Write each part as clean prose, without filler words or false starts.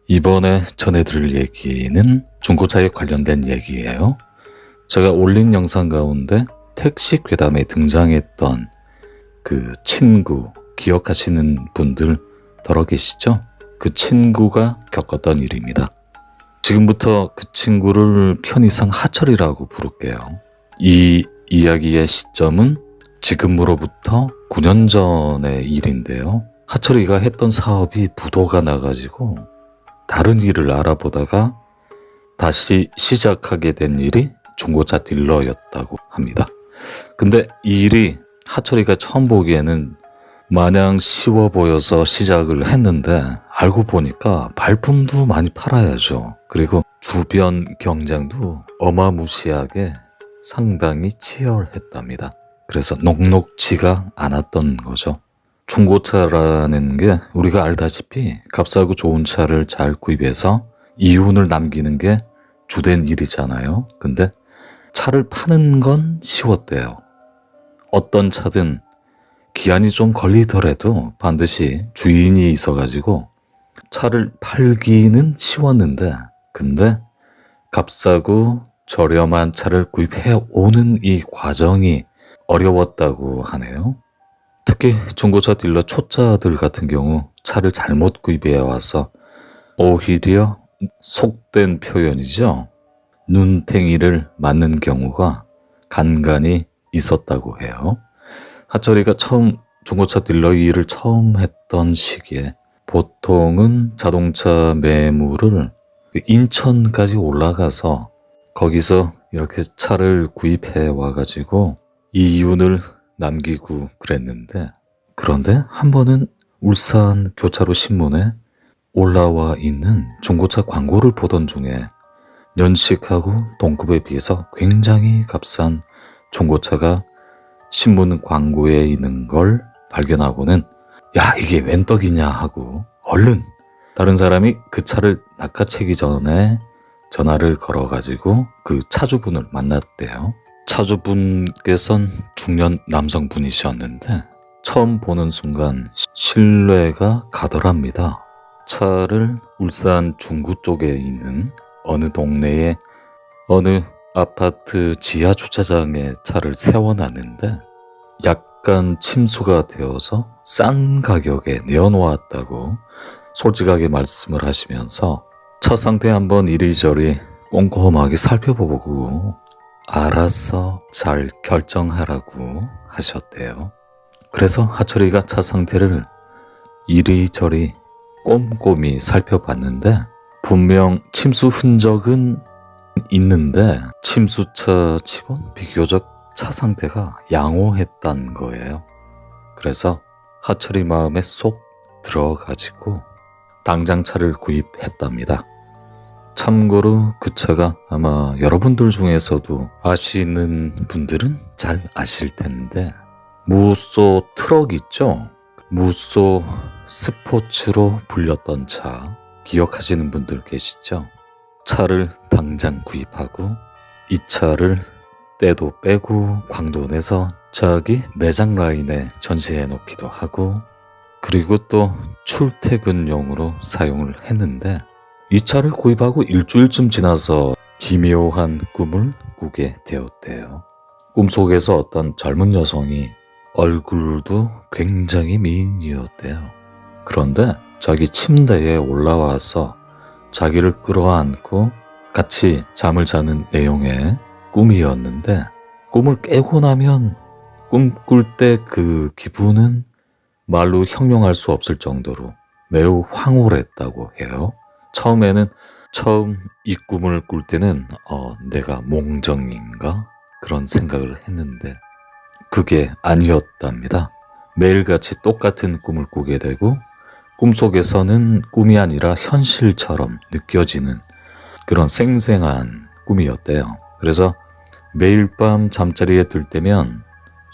이번에 전해드릴 얘기는 중고차에 관련된 얘기예요. 제가 올린 영상 가운데 택시 괴담에 등장했던 그 친구 기억하시는 분들 덜어 계시죠? 그 친구가 겪었던 일입니다. 지금부터 그 친구를 편의상 하철이라고 부를게요. 이 이야기의 시점은 지금으로부터 9년 전의 일인데요. 하철이가 했던 사업이 부도가 나가지고 다른 일을 알아보다가 다시 시작하게 된 일이 중고차 딜러였다고 합니다. 근데 이 일이 하철이가 처음 보기에는 마냥 쉬워 보여서 시작을 했는데 알고 보니까 발품도 많이 팔아야죠. 그리고 주변 경쟁도 어마무시하게 상당히 치열했답니다. 그래서 녹록지가 않았던 거죠. 중고차라는 게 우리가 알다시피 값싸고 좋은 차를 잘 구입해서 이윤을 남기는 게 주된 일이잖아요. 근데 차를 파는 건 쉬웠대요. 어떤 차든 기한이 좀 걸리더라도 반드시 주인이 있어가지고 차를 팔기는 쉬웠는데, 근데 값싸고 저렴한 차를 구입해 오는 이 과정이 어려웠다고 하네요. 특히 중고차 딜러 초짜들 같은 경우 차를 잘못 구입해 와서 오히려 속된 표현이죠. 눈탱이를 맞는 경우가 간간히 있었다고 해요. 하철이가 처음 중고차 딜러 일을 처음 했던 시기에 보통은 자동차 매물을 인천까지 올라가서 거기서 이렇게 차를 구입해 와가지고 이윤을 남기고 그랬는데, 그런데 한 번은 울산 교차로 신문에 올라와 있는 중고차 광고를 보던 중에 연식하고 동급에 비해서 굉장히 값싼 중고차가 신문 광고에 있는 걸 발견하고는 야, 이게 웬 떡이냐 하고 얼른 다른 사람이 그 차를 낚아채기 전에 전화를 걸어가지고 그 차주분을 만났대요. 차주분께선 중년 남성분이셨는데 처음 보는 순간 신뢰가 가더랍니다. 차를 울산 중구 쪽에 있는 어느 동네에 어느 아파트 지하 주차장에 차를 세워놨는데 약간 침수가 되어서 싼 가격에 내어놓았다고 솔직하게 말씀을 하시면서 차 상태 한번 이리저리 꼼꼼하게 살펴보고 알아서 잘 결정하라고 하셨대요. 그래서 하철이가 차 상태를 이리저리 꼼꼼히 살펴봤는데 분명 침수 흔적은 있는데 침수차 치곤 비교적 차 상태가 양호했단 거예요. 그래서 하철이 마음에 쏙 들어가지고 당장 차를 구입했답니다. 참고로 그 차가 아마 여러분들 중에서도 아시는 분들은 잘 아실 텐데 무쏘 트럭 있죠? 무쏘 스포츠로 불렸던 차 기억하시는 분들 계시죠? 차를 당장 구입하고 이 차를 때도 빼고 광도 내서 저기 매장 라인에 전시해 놓기도 하고, 그리고 또 출퇴근용으로 사용을 했는데 이 차를 구입하고 일주일쯤 지나서 기묘한 꿈을 꾸게 되었대요. 꿈속에서 어떤 젊은 여성이 얼굴도 굉장히 미인이었대요. 그런데 자기 침대에 올라와서 자기를 끌어안고 같이 잠을 자는 내용의 꿈이었는데, 꿈을 깨고 나면 꿈꿀 때 그 기분은 말로 형용할 수 없을 정도로 매우 황홀했다고 해요. 처음 이 꿈을 꿀 때는 내가 몽정인가? 그런 생각을 했는데 그게 아니었답니다. 매일같이 똑같은 꿈을 꾸게 되고 꿈속에서는 꿈이 아니라 현실처럼 느껴지는 그런 생생한 꿈이었대요. 그래서 매일 밤 잠자리에 들 때면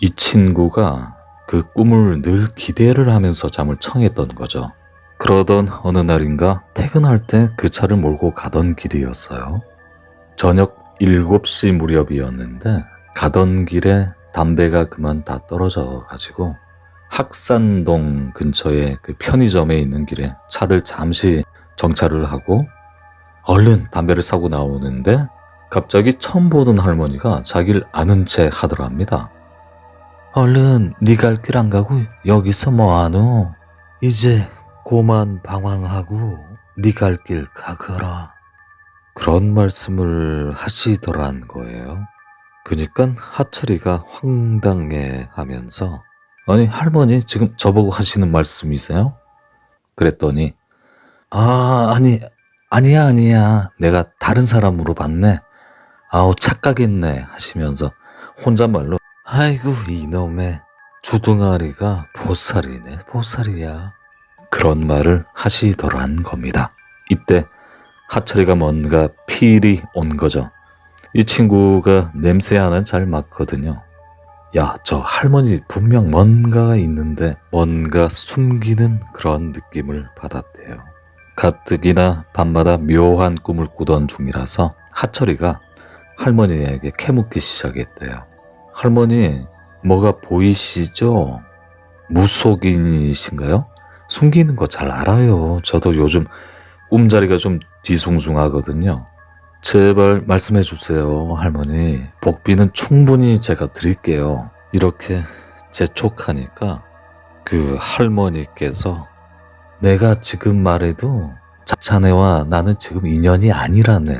이 친구가 그 꿈을 늘 기대를 하면서 잠을 청했던 거죠. 그러던 어느 날인가 퇴근할 때 그 차를 몰고 가던 길이었어요. 저녁 7시 무렵이었는데 가던 길에 담배가 그만 다 떨어져 가지고 학산동 근처에 그 편의점에 있는 길에 차를 잠시 정차를 하고 얼른 담배를 사고 나오는데 갑자기 처음 보던 할머니가 자기를 아는 체 하더랍니다. 얼른 네 갈 길 안 가고 여기서 뭐하노? 이제 고만 방황하고 네 갈 길 가거라. 그런 말씀을 하시더란 거예요. 그니까 하철이가 황당해 하면서 아니 할머니 지금 저보고 하시는 말씀이세요? 그랬더니 아니야 내가 다른 사람으로 봤네. 아우 착각했네 하시면서 혼잣말로 아이고 이놈의 주둥아리가 보살이네 보살이야. 그런 말을 하시더란 겁니다. 이때 하철이가 뭔가 필이 온 거죠. 이 친구가 냄새 하나 잘 맡거든요. 야, 저 할머니 분명 뭔가가 있는데 뭔가 숨기는 그런 느낌을 받았대요. 가뜩이나 밤마다 묘한 꿈을 꾸던 중이라서 하철이가 할머니에게 캐묻기 시작했대요. 할머니, 뭐가 보이시죠? 무속인이신가요? 숨기는 거 잘 알아요. 저도 요즘 꿈자리가 좀 뒤숭숭하거든요. 제발 말씀해 주세요, 할머니. 복비는 충분히 제가 드릴게요. 이렇게 재촉하니까 그 할머니께서 내가 지금 말해도 자네와 나는 지금 인연이 아니라네.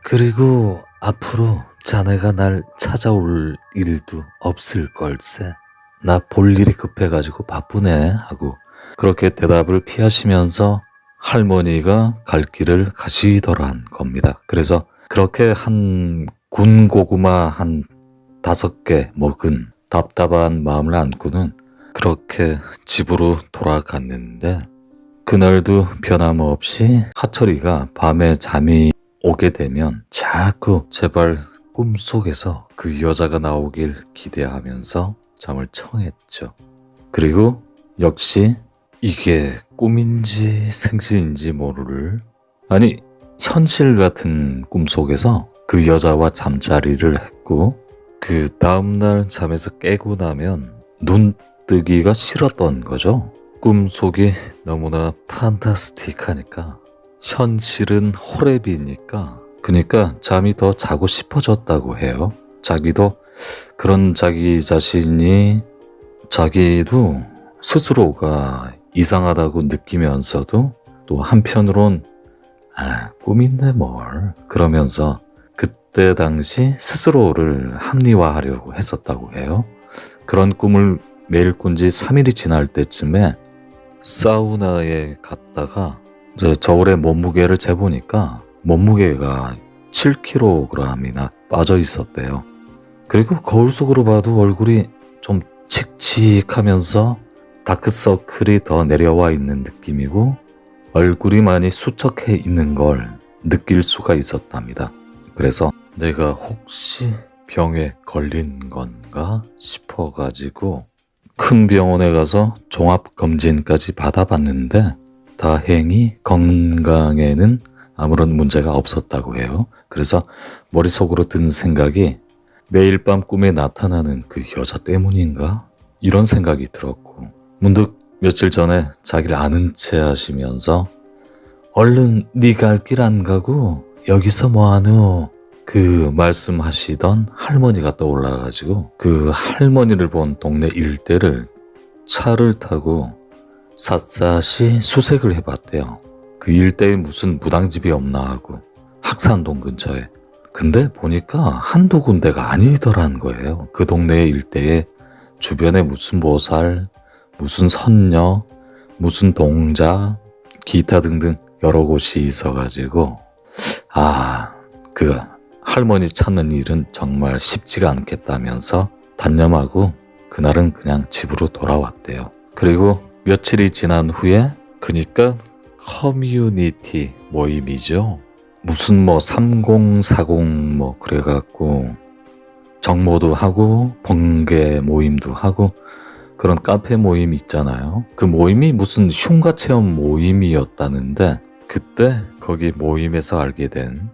그리고 앞으로 자네가 날 찾아올 일도 없을 걸세. 나 볼 일이 급해가지고 바쁘네 하고 그렇게 대답을 피하시면서 할머니가 갈 길을 가시더란 겁니다. 그래서 그렇게 한 군고구마 한 5개 먹은 답답한 마음을 안고는 그렇게 집으로 돌아갔는데 그날도 변함없이 하철이가 밤에 잠이 오게 되면 자꾸 제발 꿈속에서 그 여자가 나오길 기대하면서 잠을 청했죠. 그리고 역시 이게 꿈인지 생시인지 모를 아니 현실 같은 꿈속에서 그 여자와 잠자리를 했고 그 다음날 잠에서 깨고 나면 눈 뜨기가 싫었던 거죠. 꿈속이 너무나 판타스틱하니까 현실은 호랩이니까 그러니까 잠이 더 자고 싶어졌다고 해요. 자기도 그런 자기 자신이 자기도 스스로가 이상하다고 느끼면서도 또 한편으론 꿈인데 뭘 그러면서 그때 당시 스스로를 합리화하려고 했었다고 해요. 그런 꿈을 매일 꾼 지 3일이 지날 때쯤에 사우나에 갔다가 저울에 몸무게를 재보니까 몸무게가 7kg이나 빠져 있었대요. 그리고 거울 속으로 봐도 얼굴이 좀 칙칙하면서 다크서클이 더 내려와 있는 느낌이고 얼굴이 많이 수척해 있는 걸 느낄 수가 있었답니다. 그래서 내가 혹시 병에 걸린 건가 싶어가지고 큰 병원에 가서 종합검진까지 받아봤는데 다행히 건강에는 아무런 문제가 없었다고 해요. 그래서 머릿속으로 든 생각이 매일 밤 꿈에 나타나는 그 여자 때문인가? 이런 생각이 들었고 문득 며칠 전에 자기를 아는 체 하시면서 얼른 네 갈 길 안 가고 여기서 뭐하노? 그 말씀하시던 할머니가 떠올라가지고 그 할머니를 본 동네 일대를 차를 타고 샅샅이 수색을 해봤대요. 그 일대에 무슨 무당집이 없나 하고 학산동 근처에. 근데 보니까 한두 군데가 아니더란 거예요. 그 동네 일대에 주변에 무슨 보살, 무슨 선녀, 무슨 동자, 기타 등등 여러 곳이 있어가지고 그 할머니 찾는 일은 정말 쉽지가 않겠다면서 단념하고 그날은 그냥 집으로 돌아왔대요. 그리고 며칠이 지난 후에 그니까 커뮤니티 모임이죠. 무슨 3040 그래갖고 정모도 하고 번개 모임도 하고 그런 카페 모임 있잖아요. 그 모임이 무슨 흉가 체험 모임이었다는데 그때 거기 모임에서 알게 된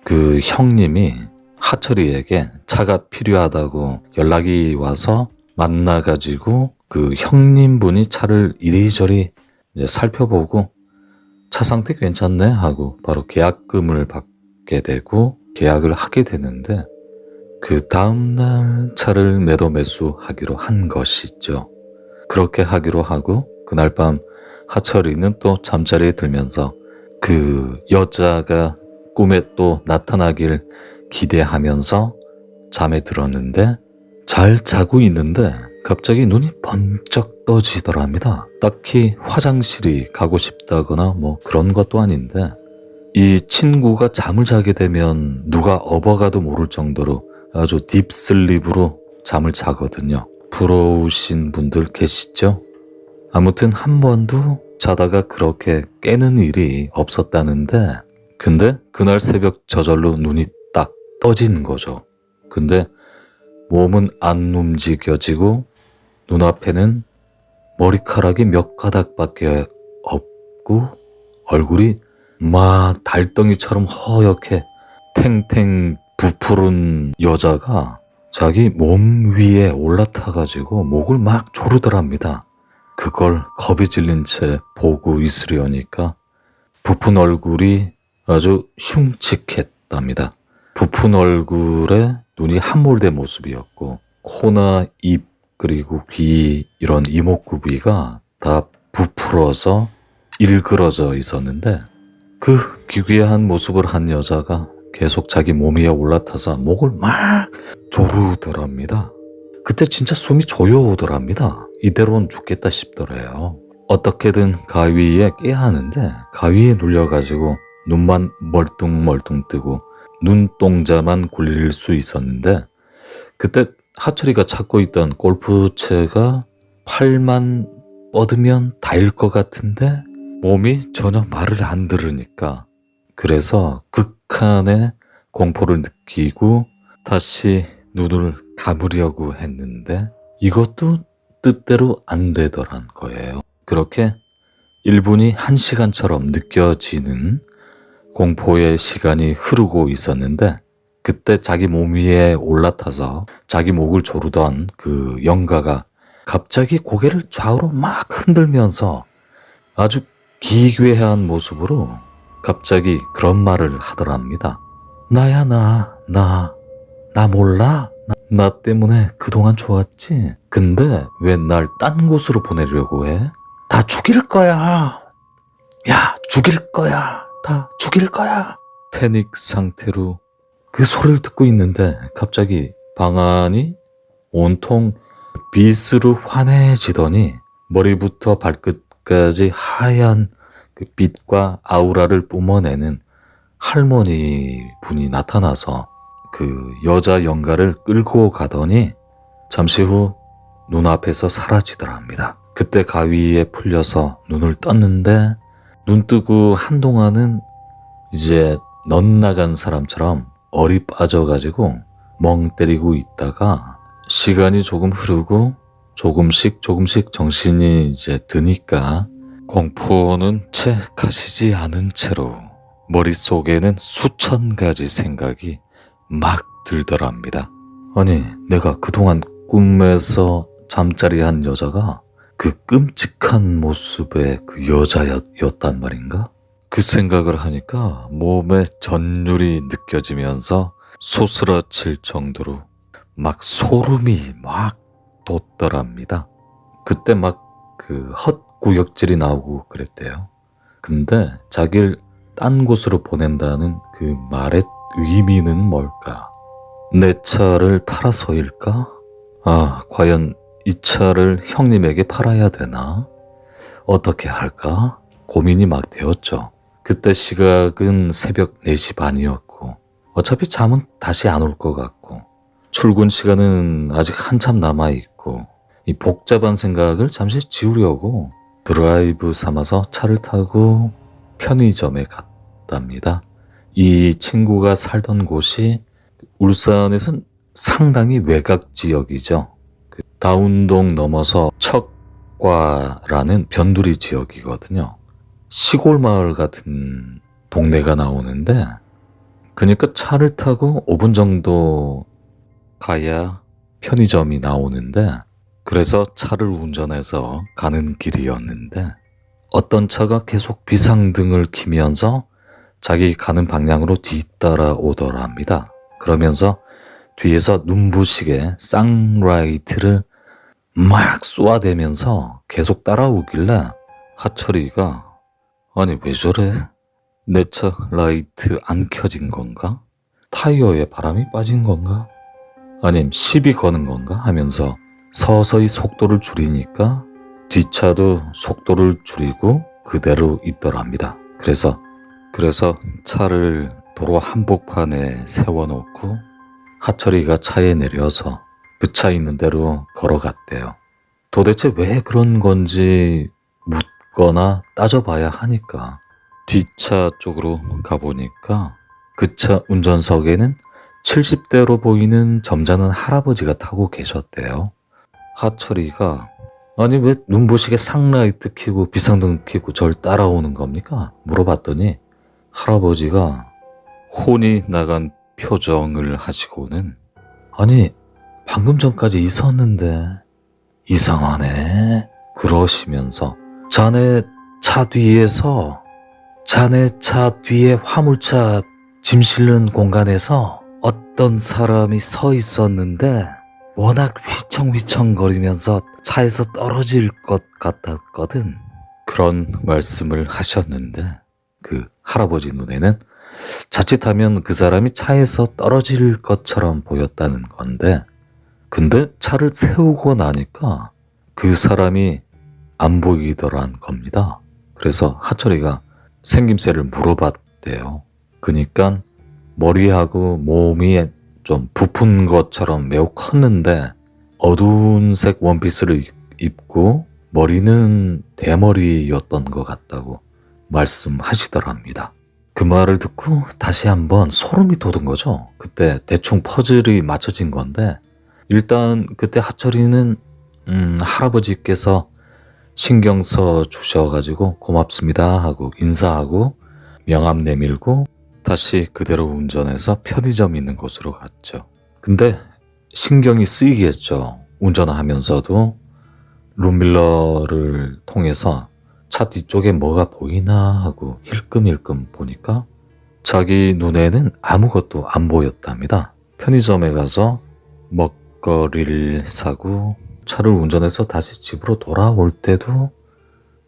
그 형님이 하철이에게 차가 필요하다고 연락이 와서 만나가지고 그 형님분이 차를 이리저리 이제 살펴보고 차 상태 괜찮네 하고 바로 계약금을 받게 되고 계약을 하게 되는데 그 다음날 차를 매도매수하기로 한 것이죠. 그렇게 하기로 하고 그날 밤 하철이는 또 잠자리에 들면서 그 여자가 꿈에 또 나타나길 기대하면서 잠에 들었는데 잘 자고 있는데 갑자기 눈이 번쩍 떠지더랍니다. 딱히 화장실이 가고 싶다거나 뭐 그런 것도 아닌데 이 친구가 잠을 자게 되면 누가 업어가도 모를 정도로 아주 딥슬립으로 잠을 자거든요. 부러우신 분들 계시죠? 아무튼 한 번도 자다가 그렇게 깨는 일이 없었다는데 근데 그날 새벽 저절로 눈이 딱 떠진 거죠. 근데 몸은 안 움직여지고 눈앞에는 머리카락이 몇 가닥밖에 없고 얼굴이 막 달덩이처럼 허옇게 탱탱 부푸른 여자가 자기 몸 위에 올라타가지고 목을 막 조르더랍니다. 그걸 겁이 질린 채 보고 있으려니까 부푼 얼굴이 아주 흉측했답니다. 부푼 얼굴에 눈이 함몰된 모습이었고 코나 입 그리고 귀 이런 이목구비가 다 부풀어서 일그러져 있었는데 그 기괴한 모습을 한 여자가 계속 자기 몸 위에 올라타서 목을 막 조르더랍니다. 그때 진짜 숨이 조여오더랍니다. 이대로는 죽겠다 싶더래요. 어떻게든 가위에 깨야 하는데 가위에 눌려가지고 눈만 멀뚱멀뚱 뜨고 눈동자만 굴릴 수 있었는데 그때 하철이가 찾고 있던 골프채가 팔만 뻗으면 닿을 것 같은데 몸이 전혀 말을 안 들으니까 그래서 극한의 공포를 느끼고 다시 눈을 감으려고 했는데 이것도 뜻대로 안 되더란 거예요. 그렇게 1분이 1시간처럼 느껴지는 공포의 시간이 흐르고 있었는데 그때 자기 몸 위에 올라타서 자기 목을 조르던 그 영가가 갑자기 고개를 좌우로 막 흔들면서 아주 기괴한 모습으로 갑자기 그런 말을 하더랍니다. 나야 나 몰라? 나 때문에 그동안 좋았지? 근데 왜 날 딴 곳으로 보내려고 해? 다 죽일 거야. 야, 죽일 거야. 다 죽일 거야. 패닉 상태로 그 소리를 듣고 있는데 갑자기 방 안이 온통 빛으로 환해지더니 머리부터 발끝까지 하얀 그 빛과 아우라를 뿜어내는 할머니 분이 나타나서 그 여자 영가를 끌고 가더니 잠시 후 눈앞에서 사라지더랍니다. 그때 가위에 풀려서 눈을 떴는데 눈 뜨고 한동안은 이제 넌나간 사람처럼 얼이 빠져가지고 멍 때리고 있다가 시간이 조금 흐르고 조금씩 정신이 이제 드니까 공포는 채 가시지 않은 채로 머릿속에는 수천 가지 생각이 막 들더랍니다. 아니, 내가 그동안 꿈에서 잠자리한 여자가 그 끔찍한 모습의 그 여자였단 말인가? 그 생각을 하니까 몸에 전율이 느껴지면서 소스라칠 정도로 막 소름이 막 돋더랍니다. 그때 막 그 헛구역질이 나오고 그랬대요. 근데 자기를 딴 곳으로 보낸다는 그 말의 의미는 뭘까? 내 차를 팔아서일까? 아, 과연 이 차를 형님에게 팔아야 되나? 어떻게 할까? 고민이 막 되었죠. 그때 시각은 새벽 4시 반이었고 어차피 잠은 다시 안 올 것 같고 출근 시간은 아직 한참 남아있고 이 복잡한 생각을 잠시 지우려고 드라이브 삼아서 차를 타고 편의점에 갔답니다. 이 친구가 살던 곳이 울산에선 상당히 외곽 지역이죠. 그 다운동 넘어서 척과라는 변두리 지역이거든요. 시골 마을 같은 동네가 나오는데 그러니까 차를 타고 5분 정도 가야 편의점이 나오는데 그래서 차를 운전해서 가는 길이었는데 어떤 차가 계속 비상등을 켜면서 자기 가는 방향으로 뒤따라 오더랍니다. 그러면서 뒤에서 눈부시게 쌍라이트를 막 쏘아대면서 계속 따라오길래 하철이가 아니 왜 저래? 내 차 라이트 안 켜진 건가? 타이어에 바람이 빠진 건가? 아님 시비 거는 건가? 하면서 서서히 속도를 줄이니까 뒷차도 속도를 줄이고 그대로 있더랍니다. 그래서 차를 도로 한복판에 세워놓고 하철이가 차에 내려서 그 차 있는 대로 걸어갔대요. 도대체 왜 그런 건지 묻거나 따져봐야 하니까 뒷차 쪽으로 가보니까 그 차 운전석에는 70대로 보이는 점잖은 할아버지가 타고 계셨대요. 하철이가 아니 왜 눈부시게 상라이트 켜고 비상등 켜고 절 따라오는 겁니까? 물어봤더니 할아버지가 혼이 나간 표정을 하시고는 아니 방금 전까지 있었는데 이상하네 그러시면서 자네 차 뒤에 화물차 짐 실는 공간에서 어떤 사람이 서 있었는데 워낙 휘청휘청거리면서 차에서 떨어질 것 같았거든. 그런 말씀을 하셨는데 그 할아버지 눈에는 자칫하면 그 사람이 차에서 떨어질 것처럼 보였다는 건데 근데 차를 세우고 나니까 그 사람이 안 보이더란 겁니다. 그래서 하철이가 생김새를 물어봤대요. 그니까 머리하고 몸이 좀 부푼 것처럼 매우 컸는데 어두운 색 원피스를 입고 머리는 대머리였던 것 같다고 말씀하시더랍니다. 그 말을 듣고 다시 한번 소름이 돋은 거죠. 그때 대충 퍼즐이 맞춰진 건데 일단 그때 하철이는 할아버지께서 신경 써 주셔가지고 고맙습니다 하고 인사하고 명함 내밀고 다시 그대로 운전해서 편의점 있는 곳으로 갔죠. 근데 신경이 쓰이겠죠. 운전하면서도 룸밀러를 통해서 차 뒤쪽에 뭐가 보이나 하고 힐끔힐끔 보니까 자기 눈에는 아무것도 안 보였답니다. 편의점에 가서 먹거리를 사고 차를 운전해서 다시 집으로 돌아올 때도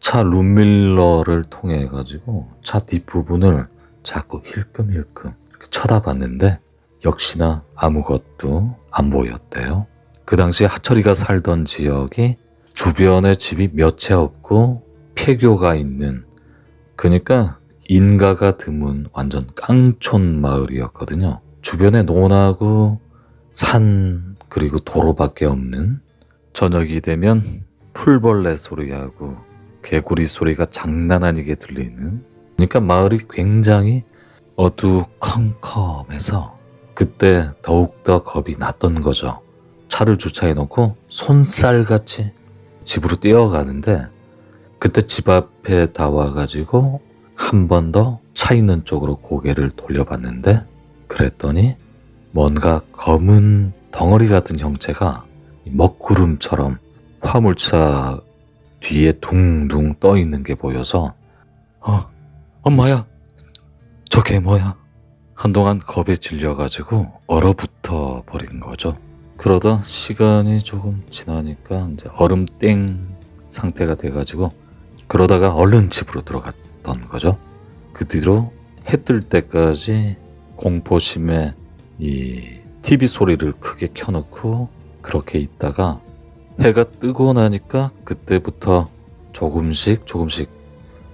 차 룸밀러를 통해 가지고 차 뒷부분을 자꾸 힐끔힐끔 이렇게 쳐다봤는데 역시나 아무것도 안 보였대요. 그 당시 하철이가 살던 지역이 주변에 집이 몇 채 없고 폐교가 있는 그러니까 인가가 드문 완전 깡촌 마을이었거든요. 주변에 논하고 산 그리고 도로밖에 없는 저녁이 되면 풀벌레 소리하고 개구리 소리가 장난 아니게 들리는 그러니까 마을이 굉장히 어두컴컴해서 그때 더욱더 겁이 났던 거죠. 차를 주차해 놓고 손살같이 집으로 뛰어가는데 그때 집 앞에 다 와가지고 한 번 더 차 있는 쪽으로 고개를 돌려봤는데 그랬더니 뭔가 검은 덩어리 같은 형체가 먹구름처럼 화물차 뒤에 둥둥 떠 있는 게 보여서 엄마야 저게 뭐야? 한동안 겁에 질려가지고 얼어붙어 버린 거죠. 그러다 시간이 조금 지나니까 이제 얼음땡 상태가 돼가지고 그러다가 얼른 집으로 들어갔던 거죠. 그 뒤로 해 뜰 때까지 공포심에 이 TV 소리를 크게 켜놓고 그렇게 있다가 해가 뜨고 나니까 그때부터 조금씩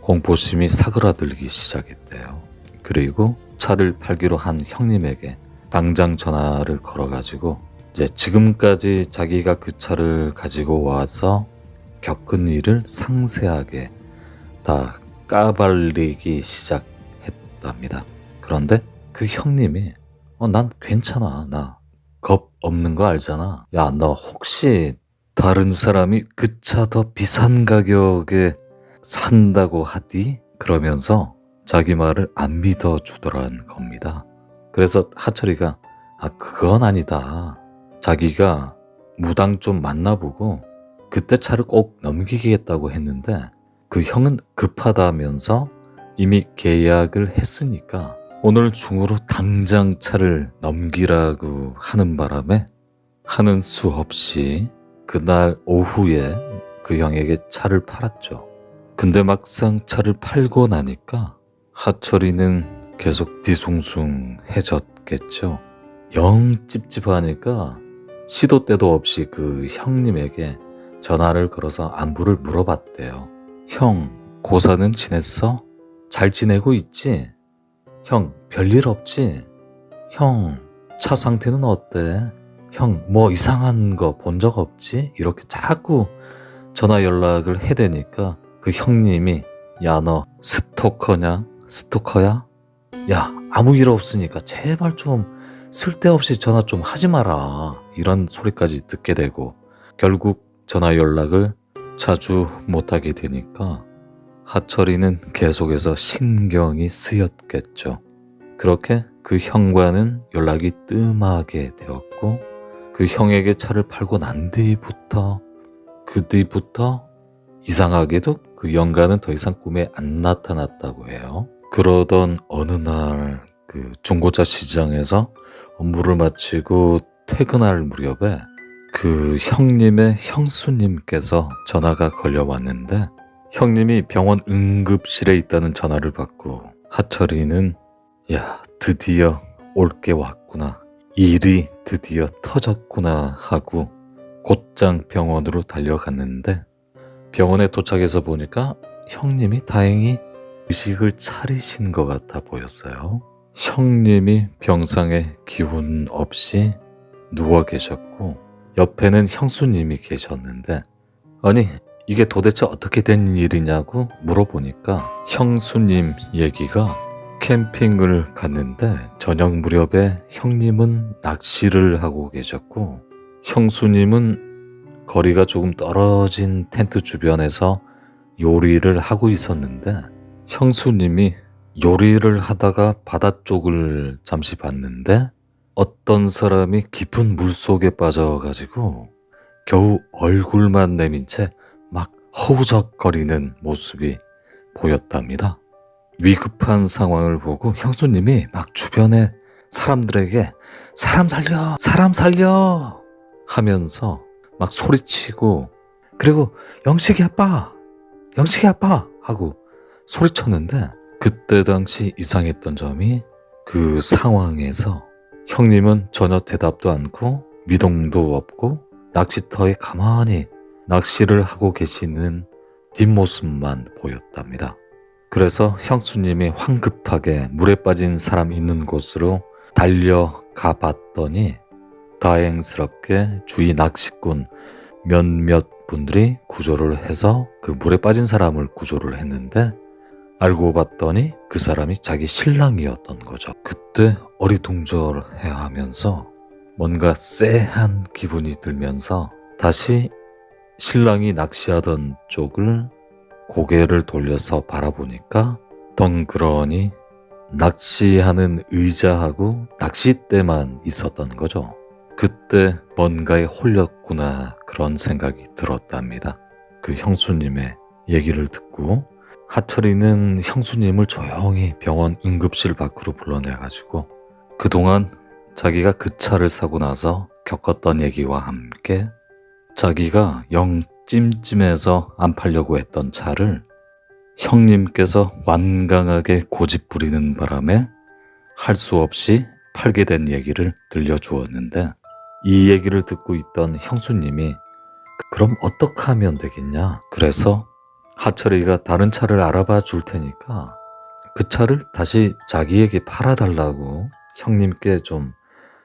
공포심이 사그라들기 시작했대요. 그리고 차를 팔기로 한 형님에게 당장 전화를 걸어가지고 이제 지금까지 자기가 그 차를 가지고 와서 겪은 일을 상세하게 다 까발리기 시작했답니다. 그런데 그 형님이 난 괜찮아. 나 겁 없는 거 알잖아. 야, 너 혹시 다른 사람이 그 차 더 비싼 가격에 산다고 하디? 그러면서 자기 말을 안 믿어주더란 겁니다. 그래서 하철이가 그건 아니다. 자기가 무당 좀 만나보고 그때 차를 꼭 넘기겠다고 했는데 그 형은 급하다면서 이미 계약을 했으니까 오늘 중으로 당장 차를 넘기라고 하는 바람에 하는 수 없이 그날 오후에 그 형에게 차를 팔았죠. 근데 막상 차를 팔고 나니까 하철이는 계속 뒤숭숭해졌겠죠. 영 찝찝하니까 시도 때도 없이 그 형님에게 전화를 걸어서 안부를 물어봤대요. 형, 고사는 지냈어? 잘 지내고 있지? 형, 별일 없지? 형, 차 상태는 어때? 형, 뭐 이상한 거 본 적 없지? 이렇게 자꾸 전화 연락을 해대니까 그 형님이 야, 너 스토커냐? 스토커야? 야, 아무 일 없으니까 제발 좀 쓸데없이 전화 좀 하지 마라. 이런 소리까지 듣게 되고 결국 전화 연락을 자주 못하게 되니까 하철이는 계속해서 신경이 쓰였겠죠. 그렇게 그 형과는 연락이 뜸하게 되었고 그 형에게 차를 팔고 난 뒤부터 이상하게도 그 영가는 더 이상 꿈에 안 나타났다고 해요. 그러던 어느 날 그 중고차 시장에서 업무를 마치고 퇴근할 무렵에 그 형님의 형수님께서 전화가 걸려왔는데 형님이 병원 응급실에 있다는 전화를 받고 하철이는 야, 드디어 올 게 왔구나. 일이 드디어 터졌구나 하고 곧장 병원으로 달려갔는데 병원에 도착해서 보니까 형님이 다행히 의식을 차리신 것 같아 보였어요. 형님이 병상에 기운 없이 누워 계셨고 옆에는 형수님이 계셨는데 아니 이게 도대체 어떻게 된 일이냐고 물어보니까 형수님 얘기가 캠핑을 갔는데 저녁 무렵에 형님은 낚시를 하고 계셨고 형수님은 거리가 조금 떨어진 텐트 주변에서 요리를 하고 있었는데 형수님이 요리를 하다가 바다 쪽을 잠시 봤는데 어떤 사람이 깊은 물속에 빠져가지고 겨우 얼굴만 내민 채 막 허우적거리는 모습이 보였답니다. 위급한 상황을 보고 형수님이 막 주변에 사람들에게 사람 살려 하면서 막 소리치고 그리고 영식이 아빠 하고 소리쳤는데 그때 당시 이상했던 점이 그 상황에서 형님은 전혀 대답도 않고 미동도 없고 낚시터에 가만히 낚시를 하고 계시는 뒷모습만 보였답니다. 그래서 형수님이 황급하게 물에 빠진 사람 있는 곳으로 달려가 봤더니 다행스럽게 주위 낚시꾼 몇몇 분들이 구조를 해서 그 물에 빠진 사람을 구조를 했는데 알고 봤더니 그 사람이 자기 신랑이었던 거죠. 그때 어리둥절해 하면서 뭔가 쎄한 기분이 들면서 다시 신랑이 낚시하던 쪽을 고개를 돌려서 바라보니까 덩그러니 낚시하는 의자하고 낚싯대만 있었던 거죠. 그때 뭔가에 홀렸구나 그런 생각이 들었답니다. 그 형수님의 얘기를 듣고 하철이는 형수님을 조용히 병원 응급실 밖으로 불러내가지고 그동안 자기가 그 차를 사고 나서 겪었던 얘기와 함께 자기가 영 찜찜해서 안 팔려고 했던 차를 형님께서 완강하게 고집 부리는 바람에 할 수 없이 팔게 된 얘기를 들려주었는데 이 얘기를 듣고 있던 형수님이 그럼 어떻게 하면 되겠냐? 그래서 하철이가 다른 차를 알아봐 줄 테니까 그 차를 다시 자기에게 팔아달라고 형님께 좀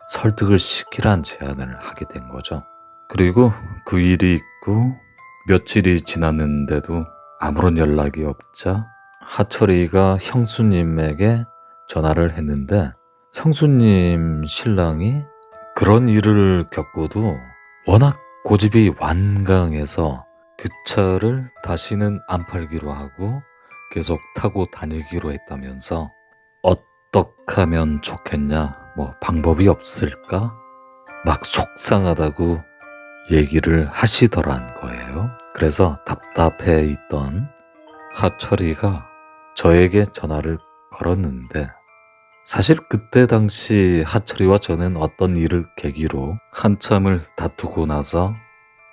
설득을 시키란 제안을 하게 된 거죠. 그리고 그 일이 있고 며칠이 지났는데도 아무런 연락이 없자 하철이가 형수님에게 전화를 했는데 형수님 신랑이 그런 일을 겪고도 워낙 고집이 완강해서 그 차를 다시는 안 팔기로 하고 계속 타고 다니기로 했다면서 어떻게 하면 좋겠냐, 뭐 방법이 없을까? 막 속상하다고 얘기를 하시더란 거예요. 그래서 답답해 있던 하철이가 저에게 전화를 걸었는데 사실 그때 당시 하철이와 저는 어떤 일을 계기로 한참을 다투고 나서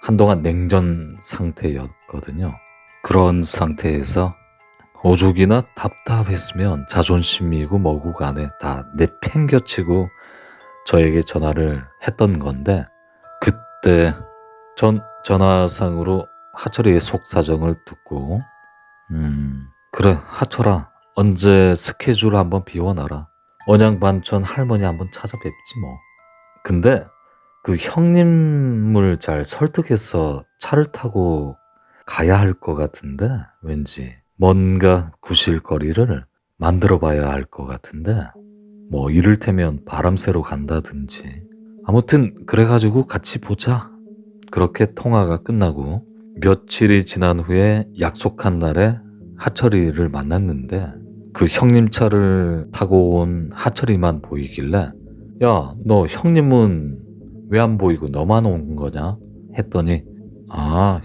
한동안 냉전 상태였거든요. 그런 상태에서 오죽이나 답답했으면 자존심이고 뭐고 간에 다 내팽겨치고 저에게 전화를 했던 건데 그때 전 전화상으로 하철이의 속사정을 듣고 그래 하철아 언제 스케줄 한번 비워놔라. 언양반천 할머니 한번 찾아뵙지 뭐. 근데 그 형님을 잘 설득해서 차를 타고 가야 할 것 같은데 왠지 뭔가 구실거리를 만들어 봐야 할 것 같은데 뭐 이를테면 바람 쐬러 간다든지 아무튼 그래가지고 같이 보자. 그렇게 통화가 끝나고 며칠이 지난 후에 약속한 날에 하철이를 만났는데 그 형님 차를 타고 온 하철이만 보이길래 야, 너 형님은 왜 안 보이고 너만 온 거냐? 했더니 아,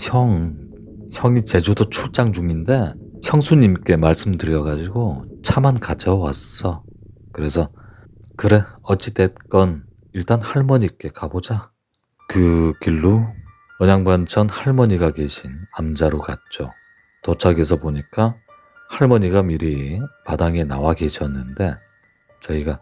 형이 제주도 출장 중인데 형수님께 말씀드려가지고 차만 가져왔어. 그래서 그래 어찌됐건 일단 할머니께 가보자. 그 길로 언양반천 할머니가 계신 암자로 갔죠. 도착해서 보니까 할머니가 미리 마당에 나와 계셨는데 저희가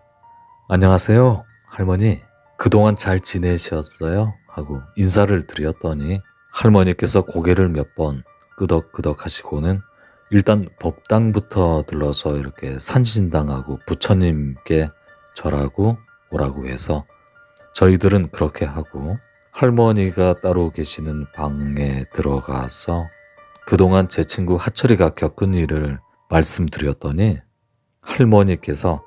안녕하세요 할머니 그동안 잘 지내셨어요? 하고 인사를 드렸더니 할머니께서 고개를 몇 번 끄덕끄덕 하시고는 일단 법당부터 들러서 이렇게 산신당하고 부처님께 절하고 오라고 해서 저희들은 그렇게 하고 할머니가 따로 계시는 방에 들어가서 그동안 제 친구 하철이가 겪은 일을 말씀드렸더니 할머니께서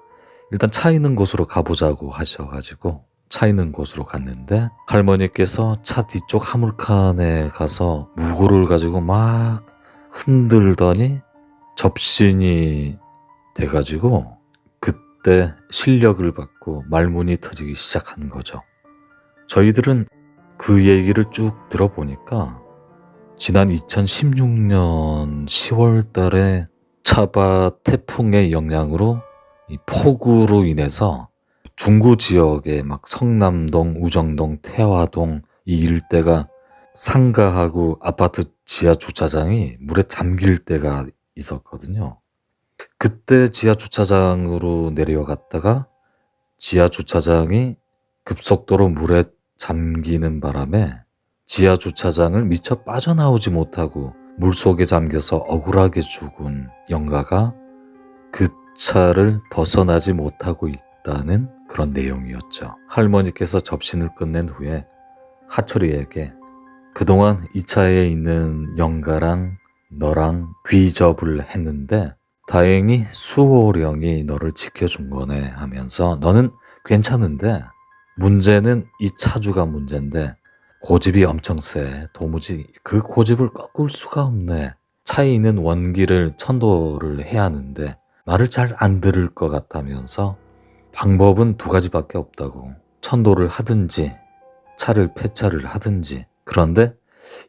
일단 차 있는 곳으로 가보자고 하셔가지고 차 있는 곳으로 갔는데 할머니께서 차 뒤쪽 화물칸에 가서 무고를 가지고 막 흔들더니 접신이 돼가지고 그때 실력을 받고 말문이 터지기 시작한 거죠. 저희들은 그 얘기를 쭉 들어보니까 지난 2016년 10월 달에 차바 태풍의 영향으로 이 폭우로 인해서 중구 지역에 막 성남동, 우정동, 태화동 이 일대가 상가하고 아파트 지하 주차장이 물에 잠길 때가 있었거든요. 그때 지하 주차장으로 내려갔다가 지하 주차장이 급속도로 물에 잠기는 바람에 지하 주차장을 미처 빠져나오지 못하고 물속에 잠겨서 억울하게 죽은 영가가 그 차를 벗어나지 못하고 있다는 그런 내용이었죠. 할머니께서 접신을 끝낸 후에 하철이에게 그동안 이 차에 있는 영가랑 너랑 귀접을 했는데 다행히 수호령이 너를 지켜준 거네 하면서 너는 괜찮은데 문제는 이 차주가 문제인데 고집이 엄청 세. 도무지 그 고집을 꺾을 수가 없네. 차에 있는 원기를 천도를 해야 하는데 말을 잘 안 들을 것 같다면서 방법은 두 가지밖에 없다고. 천도를 하든지 차를 폐차를 하든지. 그런데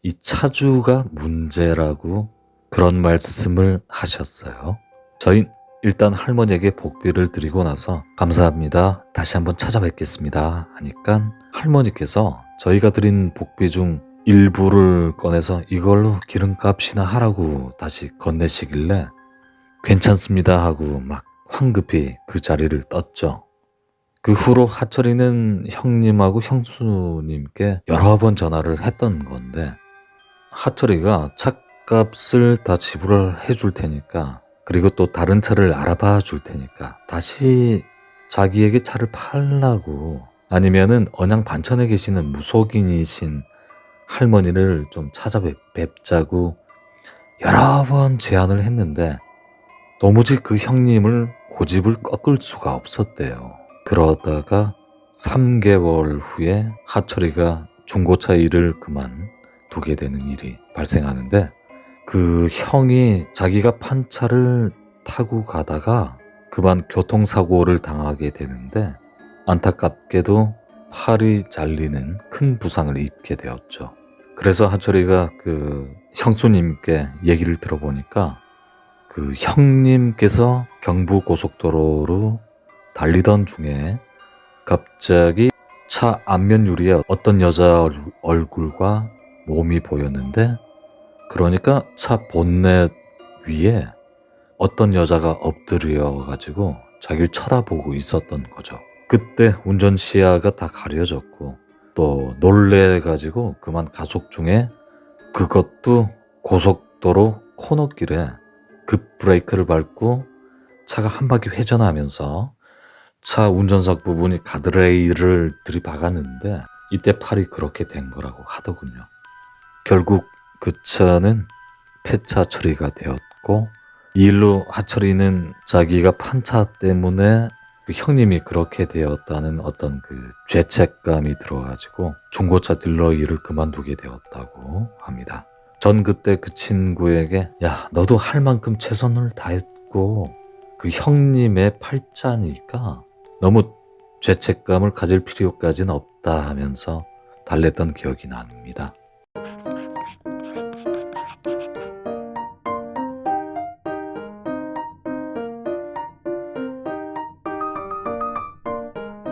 이 차주가 문제라고 그런 말씀을 하셨어요. 저희 일단 할머니에게 복비를 드리고 나서 감사합니다. 다시 한번 찾아뵙겠습니다. 하니까 할머니께서 저희가 드린 복비 중 일부를 꺼내서 이걸로 기름값이나 하라고 다시 건네시길래 괜찮습니다 하고 막 황급히 그 자리를 떴죠. 그 후로 하철이는 형님하고 형수님께 여러 번 전화를 했던 건데 하철이가 차값을 다 지불을 해줄 테니까 그리고 또 다른 차를 알아봐 줄 테니까 다시 자기에게 차를 팔라고 아니면은 언양 반천에 계시는 무속인이신 할머니를 좀 찾아뵙자고 여러 번 제안을 했는데 도무지 그 형님을 고집을 꺾을 수가 없었대요. 그러다가 3개월 후에 하철이가 중고차 일을 그만두게 되는 일이 발생하는데 그 형이 자기가 판 차를 타고 가다가 그만 교통사고를 당하게 되는데 안타깝게도 팔이 잘리는 큰 부상을 입게 되었죠. 그래서 하철이가 그 형수님께 얘기를 들어보니까 그 형님께서 경부고속도로로 달리던 중에 갑자기 차 앞면 유리에 어떤 여자 얼굴과 몸이 보였는데, 그러니까 차 본넷 위에 어떤 여자가 엎드려 가지고 자기를 쳐다보고 있었던 거죠. 그때 운전 시야가 다 가려졌고 또 놀래 가지고 그만 가속 중에, 그것도 고속도로 코너길에 급 브레이크를 밟고 차가 한 바퀴 회전하면서 차 운전석 부분이 가드레일을 들이박았는데, 이때 팔이 그렇게 된 거라고 하더군요. 결국 그 차는 폐차 처리가 되었고, 이 일로 하철이는 자기가 판 차 때문에 그 형님이 그렇게 되었다는 어떤 그 죄책감이 들어가지고 중고차 딜러 일을 그만두게 되었다고 합니다. 전 그때 그 친구에게, 야, 너도 할 만큼 최선을 다했고 그 형님의 팔자니까 너무 죄책감을 가질 필요까지는 없다 하면서 달랬던 기억이 납니다.